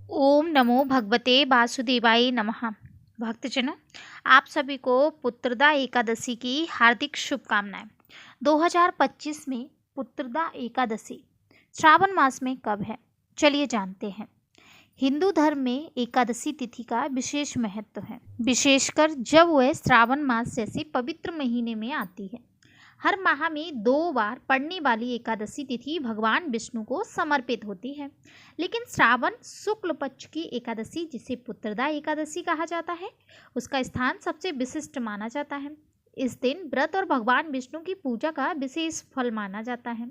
ओम नमो भगवते वासुदेवाय नमः। भक्तजनों, आप सभी को पुत्रदा एकादशी की हार्दिक शुभकामनाएं। 2025 में पुत्रदा एकादशी श्रावण मास में कब है, चलिए जानते हैं। हिंदू धर्म में एकादशी तिथि का विशेष महत्व है, विशेषकर जब वह श्रावण मास जैसे पवित्र महीने में आती है। हर माह में 2 बार पड़ने वाली एकादशी तिथि भगवान विष्णु को समर्पित होती है, लेकिन श्रावण शुक्ल पक्ष की एकादशी, जिसे पुत्रदा एकादशी कहा जाता है, उसका स्थान सबसे विशिष्ट माना जाता है। इस दिन व्रत और भगवान विष्णु की पूजा का विशेष फल माना जाता है।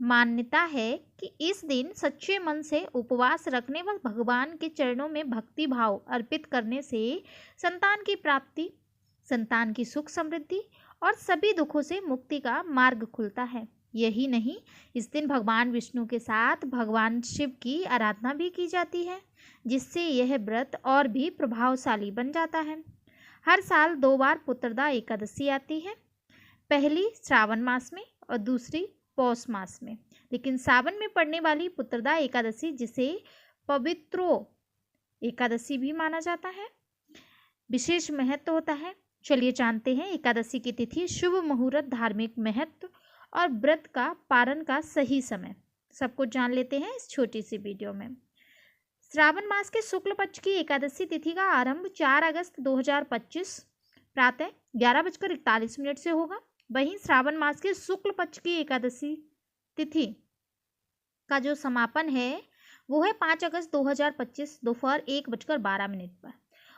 मान्यता है कि इस दिन सच्चे मन से उपवास रखने व भगवान के चरणों में भक्ति भाव अर्पित करने से संतान की प्राप्ति, संतान की सुख समृद्धि और सभी दुखों से मुक्ति का मार्ग खुलता है। यही नहीं, इस दिन भगवान विष्णु के साथ भगवान शिव की आराधना भी की जाती है, जिससे यह व्रत और भी प्रभावशाली बन जाता है। हर साल 2 बार पुत्रदा एकादशी आती है, पहली श्रावण मास में और दूसरी पौष मास में। लेकिन सावन में पड़ने वाली पुत्रदा एकादशी, जिसे पवित्रो एकादशी भी माना जाता है, विशेष महत्व होता है। चलिए जानते हैं एकादशी की तिथि, शुभ मुहूर्त, धार्मिक महत्व और व्रत का पारण का सही समय, सब कुछ जान लेते हैं इस छोटी सी वीडियो में। श्रावण मास के शुक्ल पक्ष की एकादशी तिथि का आरंभ 4 अगस्त 2025 प्रातः 11:41 से होगा। वहीं श्रावण मास के शुक्ल पक्ष की एकादशी तिथि का जो समापन है वो है 5 अगस्त 2025 दोपहर 1:12 पर।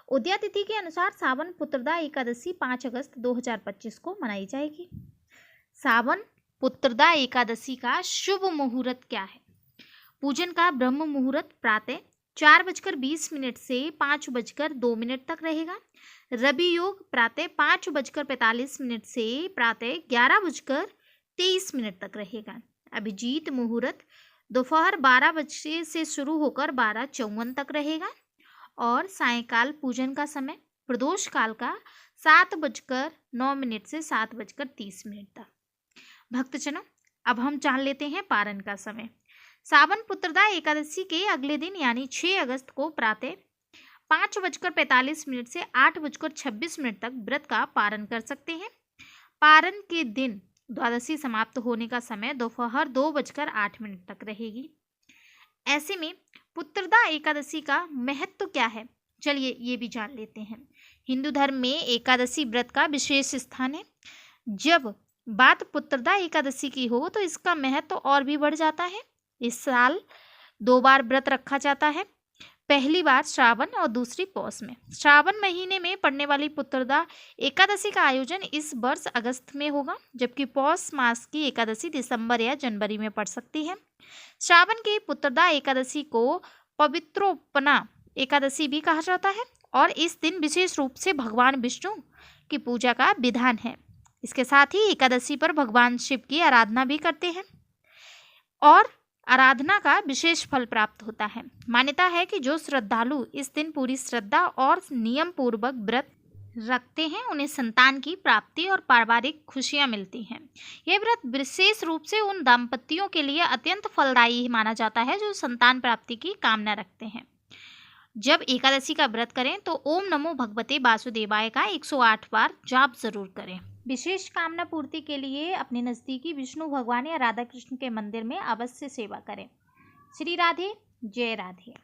उदया तिथि के अनुसार सावन पुत्रदा एकादशी 5 अगस्त 2025 को मनाई जाएगी। सावन पुत्रदा एकादशी का शुभ मुहूर्त क्या है? पूजन का ब्रह्म मुहूर्त प्रातः 4:20 से 5:02 तक रहेगा। रवि योग प्रातः 5:45 से प्रातः 11:23 तक रहेगा। अभिजीत मुहूर्त दोपहर 12 बजे से शुरू होकर 12:54 तक रहेगा। और सायंकाल पूजन का समय प्रदोष काल का 7:09 से 7:30 तक। भक्तजनों, अब हम जान लेते हैं पारण का समय। सावन पुत्रदा एकादशी के अगले दिन यानी 6 अगस्त को प्रातः 5:45 से 8:26 तक व्रत का पारण कर सकते हैं। पारण के दिन द्वादशी समाप्त होने का समय दोपहर 2:08 तक रहेगी। ऐसे में पुत्रदा एकादशी का महत्व क्या है, चलिए ये भी जान लेते हैं। हिंदू धर्म में एकादशी व्रत का विशेष स्थान है। जब बात पुत्रदा एकादशी की हो तो इसका महत्व और भी बढ़ जाता है। इस साल 2 बार व्रत रखा जाता है, पहली बार श्रावण और दूसरी पौष में। श्रावण महीने में पड़ने वाली पुत्रदा एकादशी का आयोजन इस वर्ष अगस्त में होगा, जबकि पौष मास की एकादशी दिसंबर या जनवरी में पड़ सकती है। श्रावण की पुत्रदा एकादशी को पवित्रोपना एकादशी भी कहा जाता है और इस दिन विशेष रूप से भगवान विष्णु की पूजा का विधान है। इसके साथ ही एकादशी पर भगवान शिव की आराधना भी करते हैं और आराधना का विशेष फल प्राप्त होता है। मान्यता है कि जो श्रद्धालु इस दिन पूरी श्रद्धा और नियम पूर्वक व्रत रखते हैं, उन्हें संतान की प्राप्ति और पारिवारिक खुशियां मिलती हैं। यह व्रत विशेष रूप से उन दंपतियों के लिए अत्यंत फलदायी माना जाता है जो संतान प्राप्ति की कामना रखते हैं। जब एकादशी का व्रत करें तो ओम नमो भगवते वासुदेवाय का 108 बार जाप जरूर करें। विशेष कामना पूर्ति के लिए अपने नज़दीकी विष्णु भगवान या राधा कृष्ण के मंदिर में अवश्य सेवा करें। श्री राधे, जय राधे।